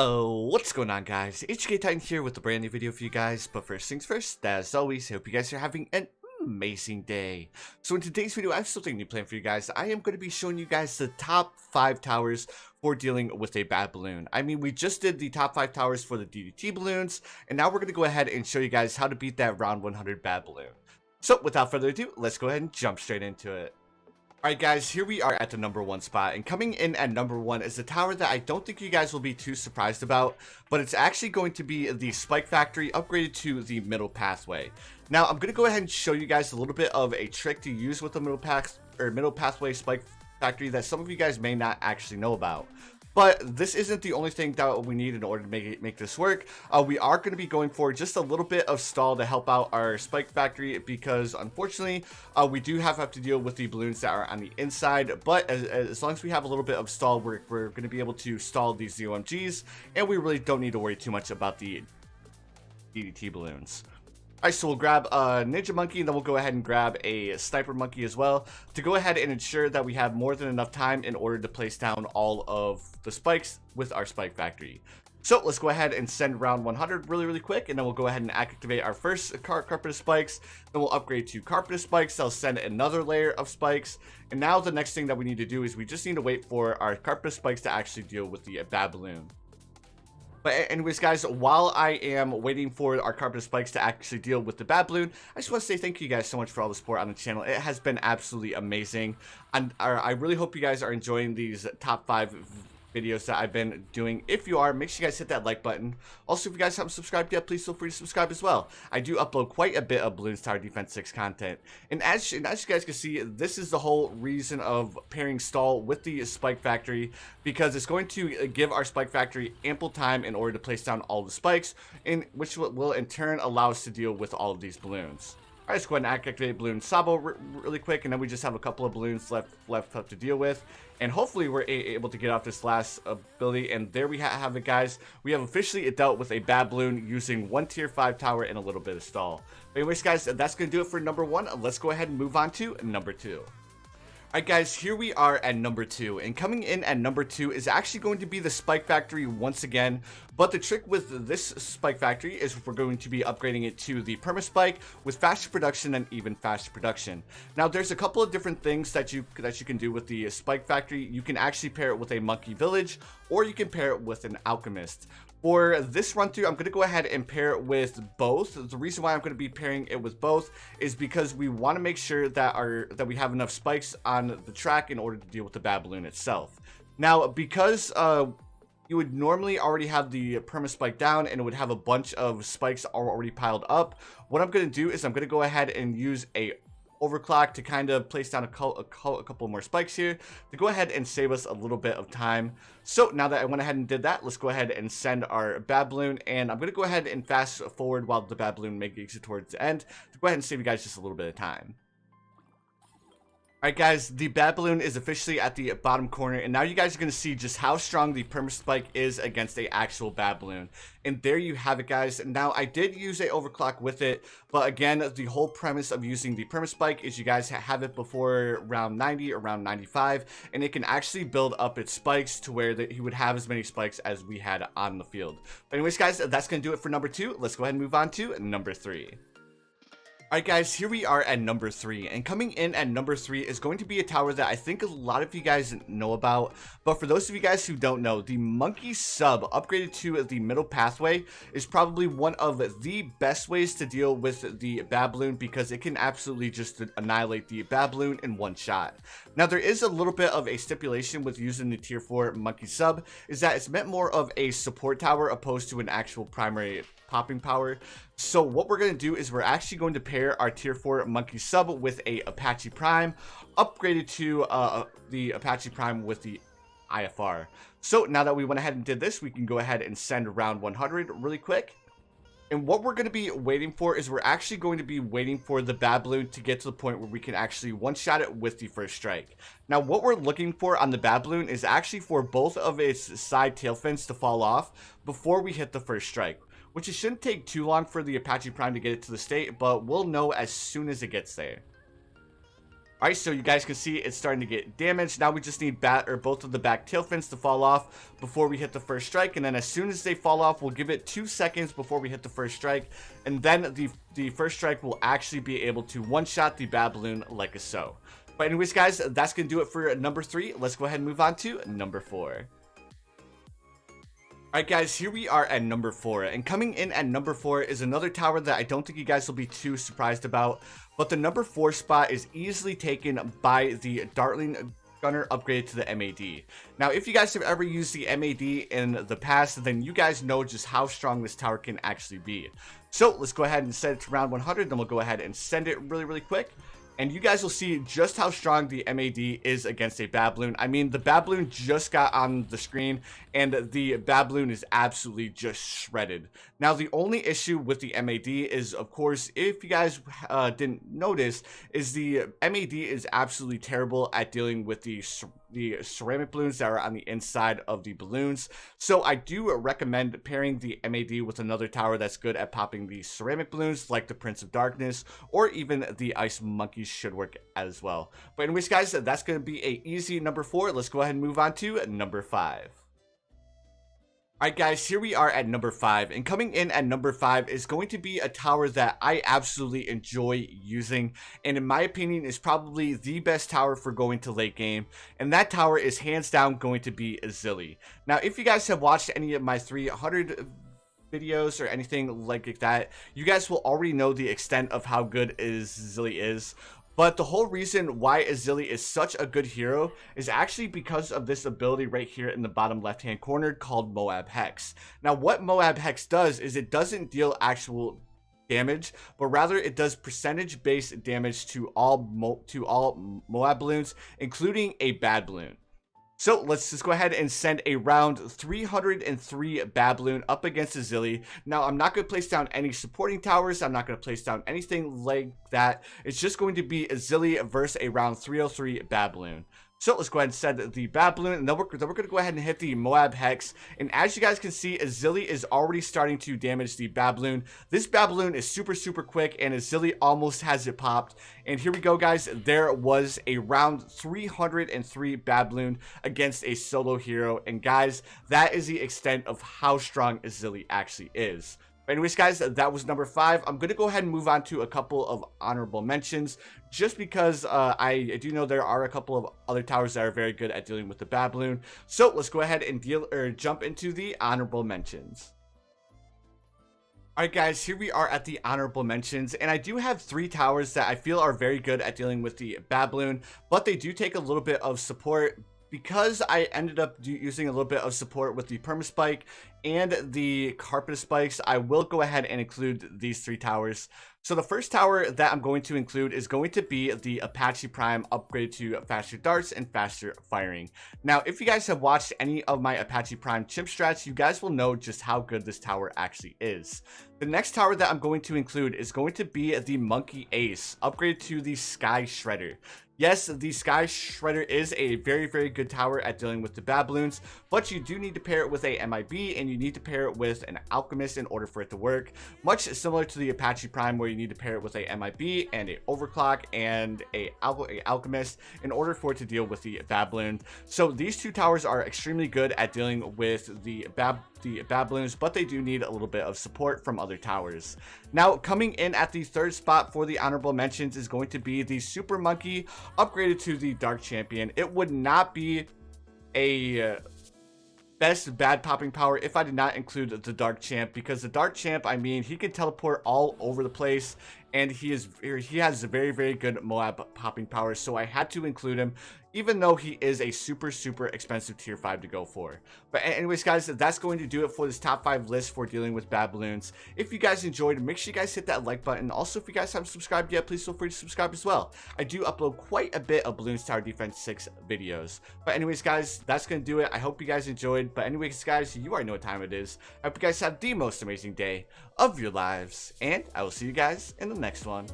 Oh, what's going on, guys? HK Titan here with a brand new video for you guys. But first things first, as always, I hope you guys are having an amazing day. So in today's video, I have something new planned for you guys. I am going to be showing you guys the top 5 towers for dealing with a bad balloon. I mean, we just did the top 5 towers for the DDT balloons, and now we're going to go ahead and show you guys how to beat that round 100 bad balloon. So without further ado, let's go ahead and jump straight into it. Alright guys, here we are at the number 1 spot, and coming in at number 1 is a tower that I don't think you guys will be too surprised about, but it's actually going to be the Spike Factory upgraded to the middle pathway. Now I'm going to go ahead and show you guys a little bit of a trick to use with the middle pathway Spike Factory that some of you guys may not actually know about. But this isn't the only thing that we need in order to make this work. We are going to be going for just a little bit of stall to help out our Spike Factory because unfortunately we do have to deal with the balloons that are on the inside. But as long as we have a little bit of stall, we're going to be able to stall these ZOMGs, and we really don't need to worry too much about the DDT balloons. Alright, so we'll grab a Ninja Monkey, and then we'll go ahead and grab a Sniper Monkey as well to go ahead and ensure that we have more than enough time in order to place down all of the spikes with our Spike Factory. So let's go ahead and send round 100 really quick, and then we'll go ahead and activate our first Carpet of Spikes. Then we'll upgrade to Carpet of Spikes. That'll send another layer of spikes. And now the next thing that we need to do is we just need to wait for our Carpet of Spikes to actually deal with the bad balloon. But anyways, guys, while I am waiting for our Carpet of Spikes to actually deal with the bad balloon, I just want to say thank you guys so much for all the support on the channel. It has been absolutely amazing. And I really hope you guys are enjoying these top 5 videos that I've been doing. If you are, make sure you guys hit that like button. Also, if you guys haven't subscribed yet, please feel free to subscribe as well. I do upload quite a bit of Bloons Tower Defense 6 content. And as you guys can see, this is the whole reason of pairing stall with the Spike Factory, because it's going to give our Spike Factory ample time in order to place down all the spikes, and which will in turn allow us to deal with all of these balloons. Alright, let's go ahead and activate Bloon Sabo really quick, and then we just have a couple of balloons left to deal with. And hopefully we're able to get off this last ability, and there we have it, guys. We have officially dealt with a bad balloon using 1 tier 5 tower and a little bit of stall. But anyways, guys, that's going to do it for number 1. Let's go ahead and move on to number 2. Alright guys, here we are at number 2, and coming in at number 2 is actually going to be the Spike Factory once again. But the trick with this Spike Factory is we're going to be upgrading it to the Perma Spike with faster production and even faster production. Now there's a couple of different things that you can do with the Spike Factory. You can actually pair it with a Monkey Village, or you can pair it with an Alchemist. For this run through, I'm going to go ahead and pair it with both. The reason why I'm going to be pairing it with both is because we want to make sure that we have enough spikes on the track in order to deal with the bad balloon itself. Now, because you would normally already have the Perma Spike down and it would have a bunch of spikes already piled up, what I'm going to do is I'm going to go ahead and use a overclock to kind of place down a couple more spikes here to go ahead and save us a little bit of time. So now that I went ahead and did that, let's go ahead and send our bad balloon, and I'm going to go ahead and fast forward while the bad balloon makes it towards the end to go ahead and save you guys just a little bit of time. Alright guys, the bad balloon is officially at the bottom corner, and now you guys are going to see just how strong the Perma Spike is against a actual bad balloon. And there you have it, guys. Now I did use a overclock with it, but again, the whole premise of using the Perma Spike is you guys have it before round 90 or round 95, and it can actually build up its spikes to where he would have as many spikes as we had on the field. But anyways, guys, that's going to do it for number 2. Let's go ahead and move on to number 3. Alright guys, here we are at number 3, and coming in at number 3 is going to be a tower that I think a lot of you guys know about, but for those of you guys who don't know, the Monkey Sub upgraded to the middle pathway is probably one of the best ways to deal with the bad balloon, because it can absolutely just annihilate the bad balloon in one shot. Now there is a little bit of a stipulation with using the tier 4 Monkey Sub, is that it's meant more of a support tower opposed to an actual primary popping power. So what we're going to do is we're actually going to pair our tier 4 Monkey Sub with a Apache Prime, upgraded to the Apache Prime with the IFR. So now that we went ahead and did this, we can go ahead and send round 100 really quick. And what we're going to be waiting for is we're actually going to be waiting for the bad balloon to get to the point where we can actually one-shot it with the first strike. Now what we're looking for on the bad balloon is actually for both of its side tail fins to fall off before we hit the first strike, which it shouldn't take too long for the Apache Prime to get it to the state, but we'll know as soon as it gets there. Alright, so you guys can see it's starting to get damaged. Now we just need both of the back tail fins to fall off before we hit the first strike. And then as soon as they fall off, we'll give it 2 seconds before we hit the first strike. And then the first strike will actually be able to one-shot the BAD Bloon like so. But anyways, guys, that's going to do it for number 3. Let's go ahead and move on to number 4. Alright guys, here we are at number 4, and coming in at number 4 is another tower that I don't think you guys will be too surprised about, but the number 4 spot is easily taken by the Dartling gunner upgraded to the MAD. Now, if you guys have ever used the MAD in the past, then you guys know just how strong this tower can actually be. So let's go ahead and set it to round 100, then we'll go ahead and send it really quick. And you guys will see just how strong the MAD is against a BAD Bloon. I mean, the BAD Bloon just got on the screen, and the BAD Bloon is absolutely just shredded. Now, the only issue with the MAD is, of course, if you guys didn't notice, is the MAD is absolutely terrible at dealing with the ceramic balloons that are on the inside of the balloons. So I do recommend pairing the MAD with another tower that's good at popping the ceramic balloons, like the Prince of Darkness, or even the Ice Monkeys should work as well. But anyways, guys, that's going to be a easy number 4. Let's go ahead and move on to number 5. Alright guys, here we are at number 5, and coming in at number 5 is going to be a tower that I absolutely enjoy using, and in my opinion is probably the best tower for going to late game, and that tower is hands down going to be Adili. Now, if you guys have watched any of my 300 videos or anything like that, you guys will already know the extent of how good Adili is. But the whole reason why Adili is such a good hero is actually because of this ability right here in the bottom left hand corner called Moab Hex. Now, what Moab Hex does is it doesn't deal actual damage, but rather it does percentage based damage to all Moab balloons, including a BAD Bloon. So let's just go ahead and send a round 303 BAD Bloon up against Adili. Now, I'm not going to place down any supporting towers. I'm not going to place down anything like that. It's just going to be Adili versus a round 303 BAD Bloon. So let's go ahead and send the BAD Bloon, and then we're going to go ahead and hit the Moab Hex. And as you guys can see, Adili is already starting to damage the BAD Bloon. This BAD Bloon is super quick, and Adili almost has it popped. And here we go, guys. There was a round 303 BAD Bloon against a solo hero. And guys, that is the extent of how strong Adili actually is. But anyways, guys, that was number 5. I'm going to go ahead and move on to a couple of honorable mentions, just because I do know there are a couple of other towers that are very good at dealing with the BAD Bloon. So let's go ahead and jump into the honorable mentions. Alright guys, here we are at the honorable mentions, and I do have 3 towers that I feel are very good at dealing with the BAD Bloon, but they do take a little bit of support. Because I ended up using a little bit of support with the Perma Spike and the Carpet Spikes, I will go ahead and include these 3 towers. So the first tower that I'm going to include is going to be the Apache Prime upgrade to faster darts and faster firing. Now, if you guys have watched any of my Apache Prime chimp strats, you guys will know just how good this tower actually is. The next tower that I'm going to include is going to be the Monkey Ace, upgraded to the Sky Shredder. Yes, the Sky Shredder is a very good tower at dealing with the BAD Bloons, but you do need to pair it with a MIB, and you need to pair it with an Alchemist in order for it to work. Much similar to the Apache Prime, where you need to pair it with a MIB and a Overclock and a Alchemist in order for it to deal with the BAD Bloon. So these 2 towers are extremely good at dealing with the BAD Bloons, but they do need a little bit of support from other towers. Now, coming in at the 3rd spot for the honorable mentions is going to be the Super Monkey upgraded to the Dark Champion. It would not be a best bad popping power if I did not include the Dark Champ, because the Dark Champ, I mean, he can teleport all over the place, and he has a very good Moab popping power, so I had to include him, even though he is a super expensive tier 5 to go for. But anyways, guys, that's going to do it for this top 5 list for dealing with BAD Bloons. If you guys enjoyed, make sure you guys hit that like button. Also, if you guys haven't subscribed yet, please feel free to subscribe as well. I do upload quite a bit of Bloons Tower Defense 6 videos. But anyways, guys, that's going to do it. I hope you guys enjoyed. But anyways, guys, you already know what time it is. I hope you guys have the most amazing day of your lives, and I will see you guys in the next one.